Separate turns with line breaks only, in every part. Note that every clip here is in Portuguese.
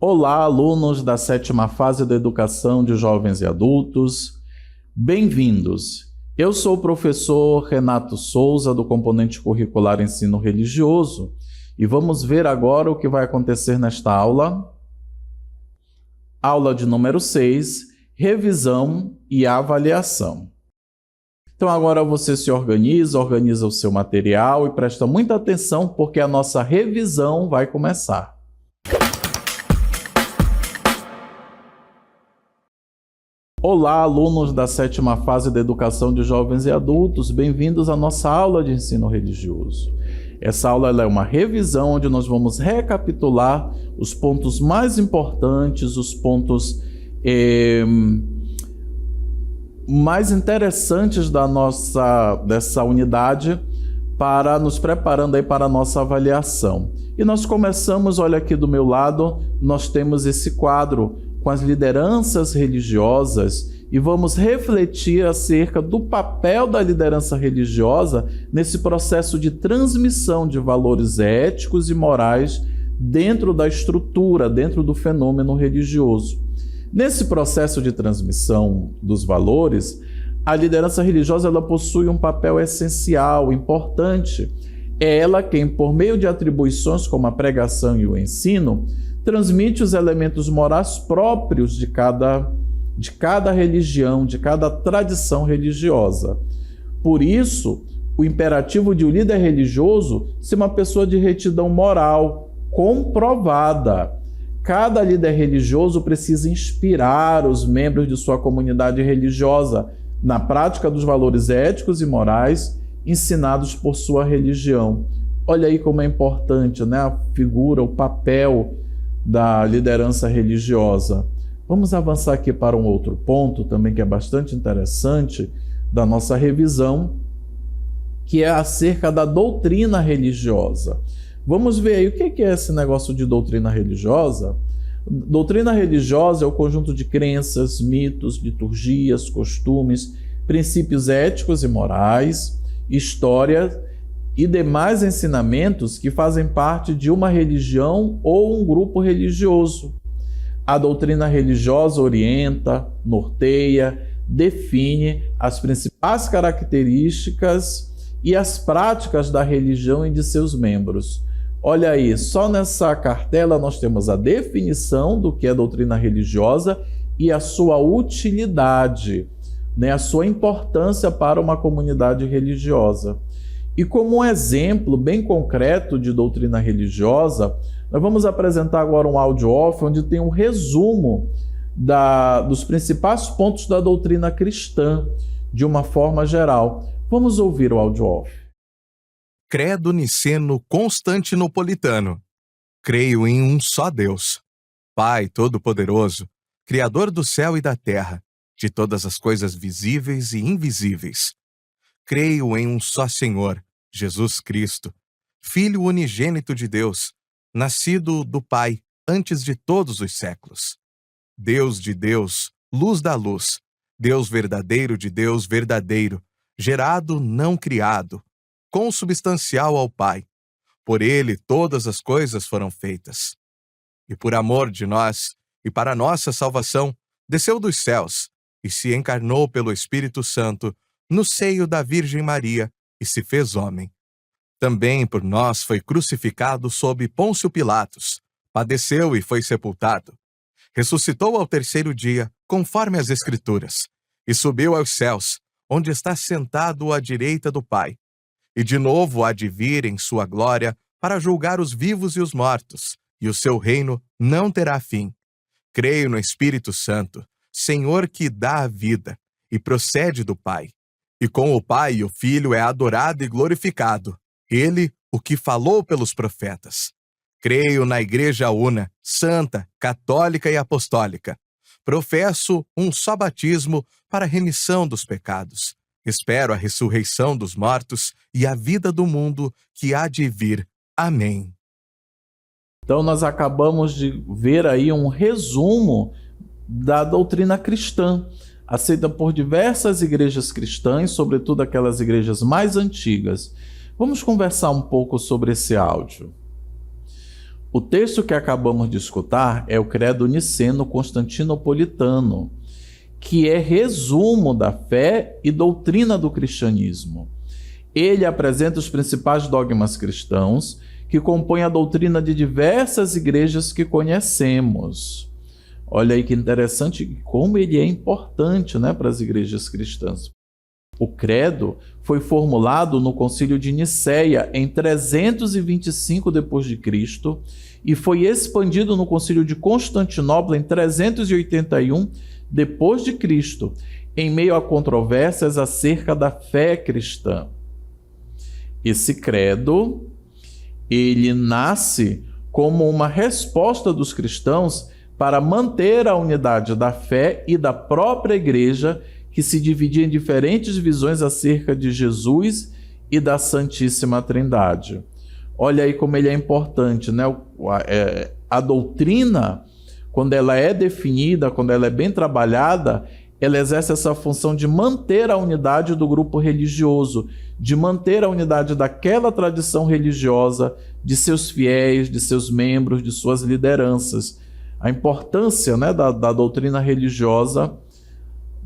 Olá, alunos da 7ª fase da educação de jovens e adultos. Bem-vindos! Eu sou o professor Renato Souza, do componente curricular Ensino Religioso, e vamos ver agora o que vai acontecer nesta aula. Aula de número 6, revisão e avaliação. Então agora você se organiza o seu material e presta muita atenção porque a nossa revisão vai começar. Olá, alunos da 7ª fase da educação de jovens e adultos, bem-vindos à nossa aula de ensino religioso. Essa aula é uma revisão onde nós vamos recapitular os pontos mais importantes, os pontos mais interessantes dessa unidade, para nos preparando aí para a nossa avaliação. E nós começamos, olha aqui do meu lado, nós temos esse quadro com as lideranças religiosas e vamos refletir acerca do papel da liderança religiosa nesse processo de transmissão de valores éticos e morais dentro da estrutura, dentro do fenômeno religioso. Nesse processo de transmissão dos valores, a liderança religiosa ela possui um papel essencial, importante. É ela quem, por meio de atribuições como a pregação e o ensino, transmite os elementos morais próprios de cada religião, de cada tradição religiosa. Por isso, o imperativo de um líder religioso ser uma pessoa de retidão moral, comprovada. Cada líder religioso precisa inspirar os membros de sua comunidade religiosa na prática dos valores éticos e morais ensinados por sua religião. Olha aí como é importante, né? A figura, o papel da liderança religiosa. Vamos avançar aqui para um outro ponto também que é bastante interessante da nossa revisão, que é acerca da doutrina religiosa. Vamos ver aí o que é esse negócio de doutrina religiosa. Doutrina religiosa é o conjunto de crenças, mitos, liturgias, costumes, princípios éticos e morais, história e demais ensinamentos que fazem parte de uma religião ou um grupo religioso. A doutrina religiosa orienta, norteia, define as principais características e as práticas da religião e de seus membros. Olha aí, só nessa cartela nós temos a definição do que é doutrina religiosa e a sua utilidade, né, a sua importância para uma comunidade religiosa. E como um exemplo bem concreto de doutrina religiosa, nós vamos apresentar agora um áudio off onde tem um resumo dos principais pontos da doutrina cristã, de uma forma geral. Vamos ouvir o áudio off.
Credo niceno-constantinopolitano. Creio em um só Deus, Pai Todo-Poderoso, Criador do céu e da terra, de todas as coisas visíveis e invisíveis. Creio em um só Senhor, Jesus Cristo, Filho unigênito de Deus, nascido do Pai antes de todos os séculos. Deus de Deus, luz da luz, Deus verdadeiro de Deus verdadeiro, gerado, não criado, consubstancial ao Pai. Por ele todas as coisas foram feitas. E por amor de nós, e para nossa salvação, desceu dos céus, e se encarnou pelo Espírito Santo, no seio da Virgem Maria, e se fez homem. Também por nós foi crucificado sob Pôncio Pilatos, padeceu e foi sepultado. Ressuscitou ao 3º dia, conforme as Escrituras, e subiu aos céus, onde está sentado à direita do Pai. E de novo há de vir em sua glória para julgar os vivos e os mortos, e o seu reino não terá fim. Creio no Espírito Santo, Senhor que dá a vida, e procede do Pai. E com o Pai e o Filho é adorado e glorificado, ele, o que falou pelos profetas. Creio na Igreja una, santa, católica e apostólica. Professo um só batismo para a remissão dos pecados. Espero a ressurreição dos mortos e a vida do mundo que há de vir. Amém.
Então nós acabamos de ver aí um resumo da doutrina cristã, aceita por diversas igrejas cristãs, sobretudo aquelas igrejas mais antigas. Vamos conversar um pouco sobre esse áudio. O texto que acabamos de escutar é o Credo Niceno-Constantinopolitano, que é resumo da fé e doutrina do cristianismo. Ele apresenta os principais dogmas cristãos que compõem a doutrina de diversas igrejas que conhecemos. Olha aí que interessante como ele é importante, né, para as igrejas cristãs. O credo foi formulado no Concílio de Nicéia em 325 d.C. e foi expandido no Concílio de Constantinopla em 381 d.C., em meio a controvérsias acerca da fé cristã. Esse credo, ele nasce como uma resposta dos cristãos para manter a unidade da fé e da própria igreja, que se dividia em diferentes visões acerca de Jesus e da Santíssima Trindade. Olha aí como ele é importante, né? A doutrina, quando ela é definida, quando ela é bem trabalhada, ela exerce essa função de manter a unidade do grupo religioso, de manter a unidade daquela tradição religiosa, de seus fiéis, de seus membros, de suas lideranças. A importância, né, da doutrina religiosa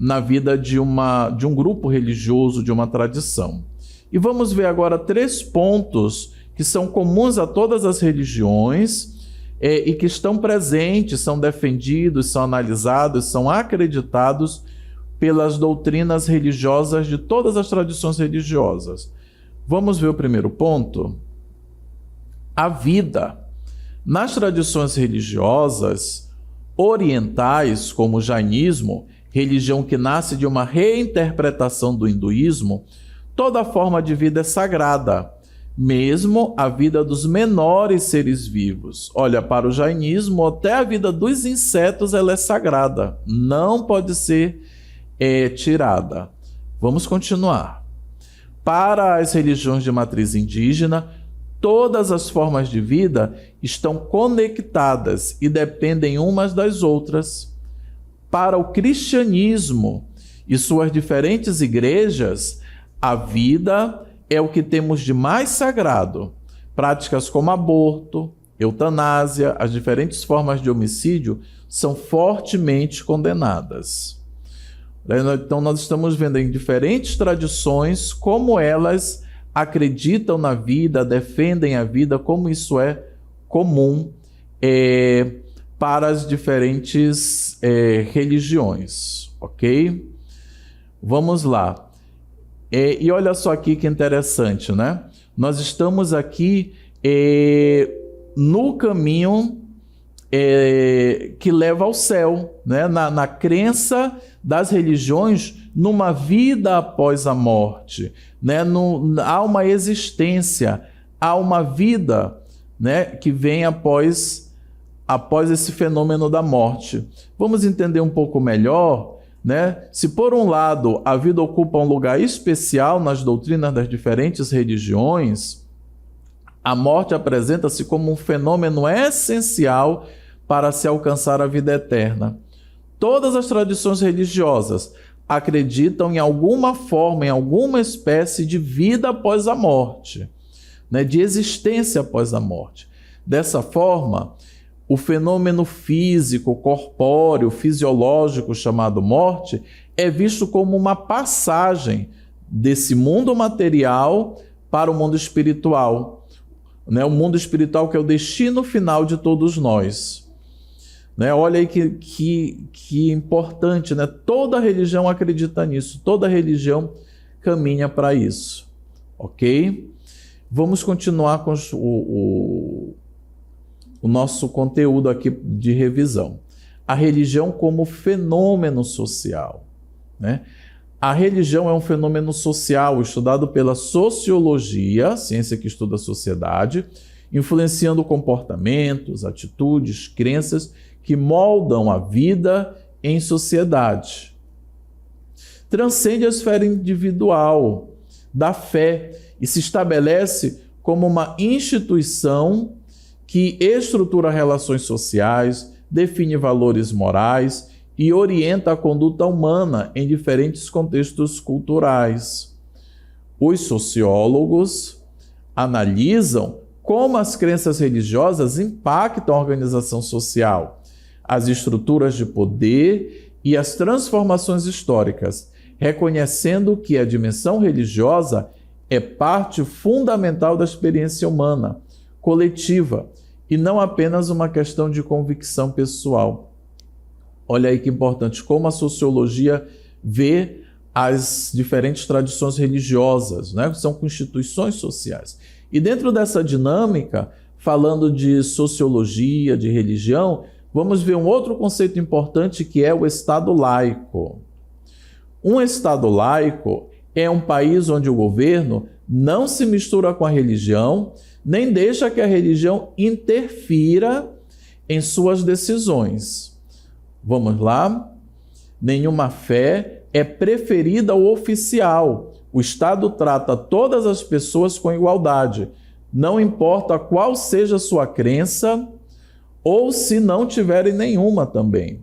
na vida de um grupo religioso, de uma tradição. E vamos ver agora 3 pontos que são comuns a todas as religiões e que estão presentes, são defendidos, são analisados, são acreditados pelas doutrinas religiosas de todas as tradições religiosas. Vamos ver o primeiro ponto? A vida. Nas tradições religiosas orientais, como o jainismo, religião que nasce de uma reinterpretação do hinduísmo, toda forma de vida é sagrada, mesmo a vida dos menores seres vivos. Olha, para o jainismo, até a vida dos insetos ela é sagrada, não pode ser tirada. Vamos continuar. Para as religiões de matriz indígena, todas as formas de vida estão conectadas e dependem umas das outras. Para o cristianismo e suas diferentes igrejas, a vida é o que temos de mais sagrado. Práticas como aborto, eutanásia, as diferentes formas de homicídio são fortemente condenadas. Então, nós estamos vendo em diferentes tradições como elas acreditam na vida, defendem a vida, como isso é comum para as diferentes religiões, ok? Vamos lá. E olha só aqui que interessante, né? Nós estamos aqui no caminho que leva ao céu, né? Na crença das religiões numa vida após a morte, né? Há uma existência, há uma vida, né, que vem após esse fenômeno da morte. Vamos entender um pouco melhor, né? Se por um lado a vida ocupa um lugar especial nas doutrinas das diferentes religiões, a morte apresenta-se como um fenômeno essencial para se alcançar a vida eterna. Todas as tradições religiosas acreditam em alguma forma, em alguma espécie de vida após a morte, né? De existência após a morte. Dessa forma, o fenômeno físico, corpóreo, fisiológico chamado morte é visto como uma passagem desse mundo material para o mundo espiritual, né? O mundo espiritual que é o destino final de todos nós. Né? Olha aí que importante, né? Toda religião acredita nisso, toda religião caminha para isso, ok? Vamos continuar com o nosso conteúdo aqui de revisão. A religião como fenômeno social, né? A religião é um fenômeno social estudado pela sociologia, ciência que estuda a sociedade, influenciando comportamentos, atitudes, crenças que moldam a vida em sociedade. Transcende a esfera individual da fé e se estabelece como uma instituição que estrutura relações sociais, define valores morais e orienta a conduta humana em diferentes contextos culturais. Os sociólogos analisam como as crenças religiosas impactam a organização social, as estruturas de poder e as transformações históricas, reconhecendo que a dimensão religiosa é parte fundamental da experiência humana, coletiva, e não apenas uma questão de convicção pessoal. Olha aí que importante, como a sociologia vê as diferentes tradições religiosas, né? São constituições sociais. E dentro dessa dinâmica, falando de sociologia, de religião, vamos ver um outro conceito importante que é o Estado laico. Um Estado laico é um país onde o governo não se mistura com a religião, nem deixa que a religião interfira em suas decisões. Vamos lá? Nenhuma fé é preferida ou oficial. O Estado trata todas as pessoas com igualdade, não importa qual seja a sua crença ou se não tiverem nenhuma também.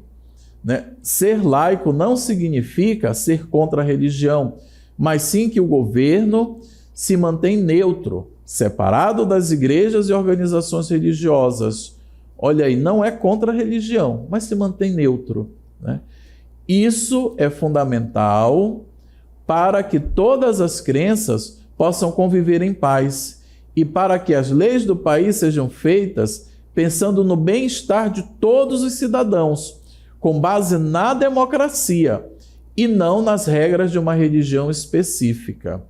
Né? Ser laico não significa ser contra a religião, mas sim que o governo se mantém neutro, separado das igrejas e organizações religiosas. Olha aí, não é contra a religião, mas se mantém neutro. Né? Isso é fundamental para que todas as crenças possam conviver em paz e para que as leis do país sejam feitas pensando no bem-estar de todos os cidadãos, com base na democracia e não nas regras de uma religião específica.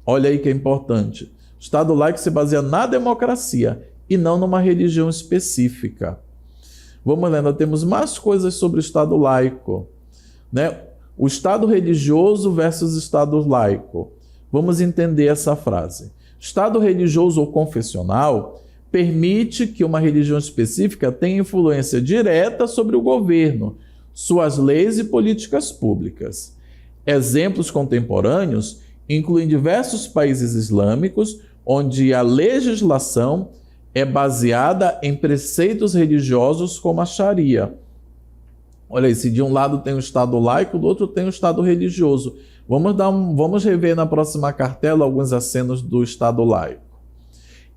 Olha aí que é importante. O Estado laico se baseia na democracia e não numa religião específica. Vamos lendo, temos mais coisas sobre o Estado laico, né? O Estado religioso versus Estado laico. Vamos entender essa frase. Estado religioso ou confessional permite que uma religião específica tenha influência direta sobre o governo, suas leis e políticas públicas. Exemplos contemporâneos incluem diversos países islâmicos onde a legislação é baseada em preceitos religiosos como a Sharia. Olha aí, se de um lado tem o Estado laico, do outro tem o Estado religioso. Vamos rever na próxima cartela alguns acenos do Estado laico.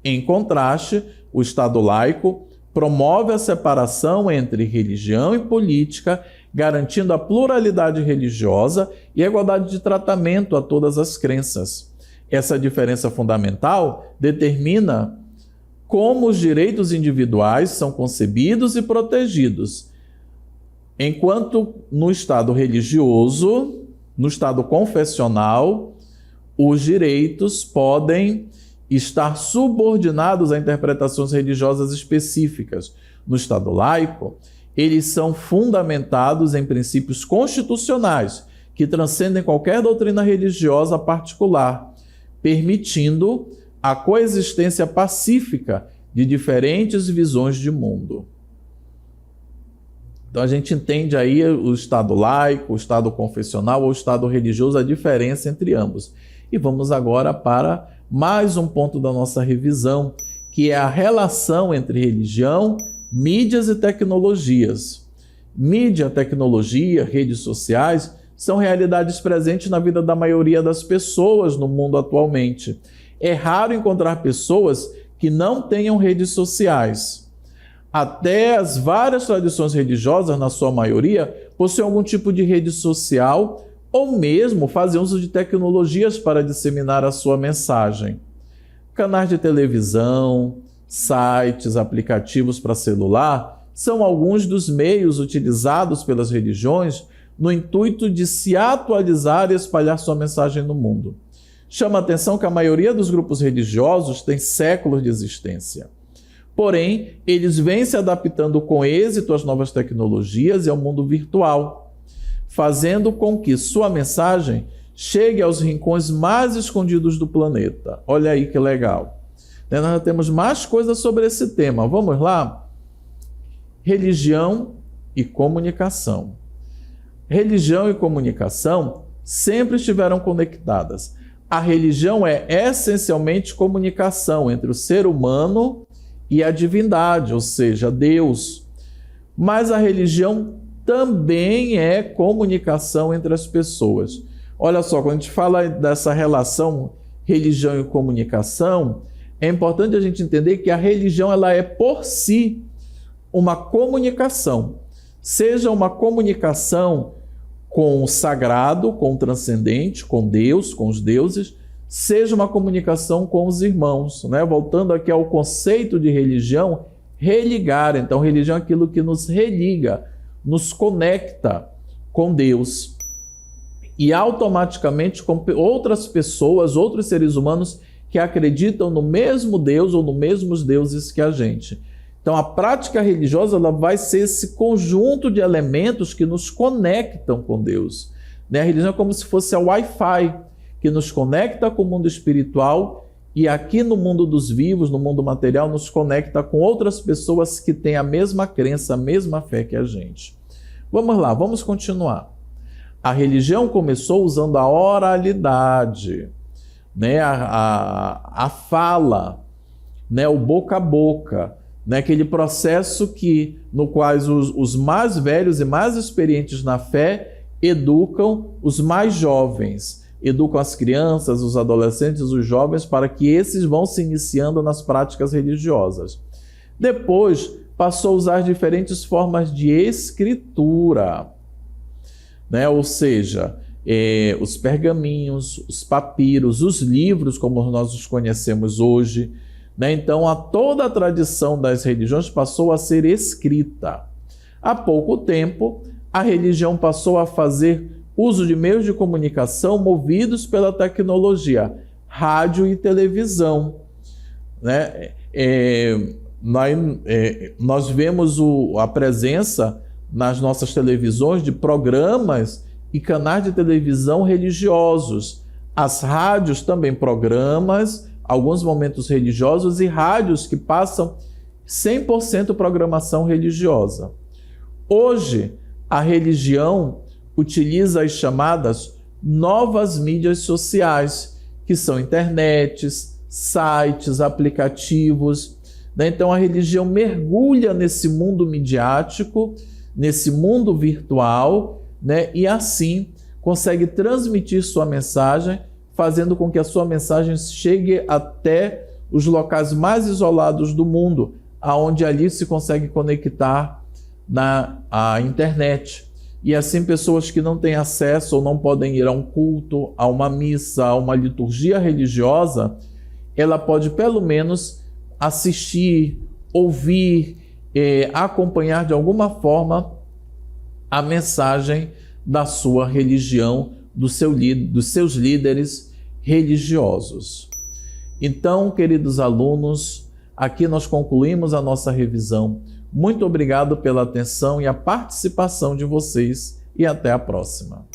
Em contraste, o Estado laico promove a separação entre religião e política, garantindo a pluralidade religiosa e a igualdade de tratamento a todas as crenças. Essa diferença fundamental determina como os direitos individuais são concebidos e protegidos. Enquanto no Estado religioso, no Estado confessional, os direitos podem estar subordinados a interpretações religiosas específicas. No Estado laico, eles são fundamentados em princípios constitucionais que transcendem qualquer doutrina religiosa particular, permitindo a coexistência pacífica de diferentes visões de mundo. Então a gente entende aí o Estado laico, o Estado confessional ou o Estado religioso, a diferença entre ambos. E vamos agora para mais um ponto da nossa revisão, que é a relação entre religião, mídias e tecnologias. Mídia, tecnologia, redes sociais são realidades presentes na vida da maioria das pessoas no mundo atualmente. É raro encontrar pessoas que não tenham redes sociais. Até as várias tradições religiosas, na sua maioria, possuem algum tipo de rede social ou mesmo fazem uso de tecnologias para disseminar a sua mensagem. Canais de televisão, sites, aplicativos para celular são alguns dos meios utilizados pelas religiões no intuito de se atualizar e espalhar sua mensagem no mundo. Chama a atenção que a maioria dos grupos religiosos tem séculos de existência. Porém, eles vêm se adaptando com êxito às novas tecnologias e ao mundo virtual, fazendo com que sua mensagem chegue aos rincões mais escondidos do planeta. Olha aí que legal. Nós já temos mais coisas sobre esse tema. Vamos lá? Religião e comunicação. Religião e comunicação sempre estiveram conectadas. A religião é essencialmente comunicação entre o ser humano e a divindade, ou seja, Deus. Mas a religião também é comunicação entre as pessoas. Olha só, quando a gente fala dessa relação religião e comunicação, é importante a gente entender que a religião ela é por si uma comunicação, seja uma comunicação com o sagrado, com o transcendente, com Deus, com os deuses, seja uma comunicação com os irmãos, né? Voltando aqui ao conceito de religião, religar. Então, religião é aquilo que nos religa, nos conecta com Deus e automaticamente com outras pessoas, outros seres humanos que acreditam no mesmo Deus ou nos mesmos deuses que a gente. Então, a prática religiosa ela vai ser esse conjunto de elementos que nos conectam com Deus. A religião é como se fosse a Wi-Fi, que nos conecta com o mundo espiritual e aqui no mundo dos vivos, no mundo material, nos conecta com outras pessoas que têm a mesma crença, a mesma fé que a gente. Vamos lá, vamos continuar. A religião começou usando a oralidade, né? a fala, né? O boca a boca, né? Aquele processo no qual os mais velhos e mais experientes na fé educam os mais jovens, educam as crianças, os adolescentes, os jovens, para que esses vão se iniciando nas práticas religiosas. Depois, passou a usar diferentes formas de escritura, né? Ou seja, os pergaminhos, os papiros, os livros, como nós os conhecemos hoje, né? Então, toda a tradição das religiões passou a ser escrita. Há pouco tempo, a religião passou a fazer uso de meios de comunicação movidos pela tecnologia, rádio e televisão, né? Nós vemos a presença nas nossas televisões de programas e canais de televisão religiosos. As rádios também programas, alguns momentos religiosos e rádios que passam 100% programação religiosa. Hoje, a religião utiliza as chamadas novas mídias sociais, que são internets, sites, aplicativos, né? Então a religião mergulha nesse mundo midiático, nesse mundo virtual, né? E assim consegue transmitir sua mensagem, fazendo com que a sua mensagem chegue até os locais mais isolados do mundo, aonde ali se consegue conectar a internet. E assim pessoas que não têm acesso ou não podem ir a um culto, a uma missa, a uma liturgia religiosa, ela pode pelo menos assistir, ouvir, acompanhar de alguma forma a mensagem da sua religião, dos seus líderes religiosos. Então, queridos alunos, aqui nós concluímos a nossa revisão. Muito obrigado pela atenção e a participação de vocês e até a próxima.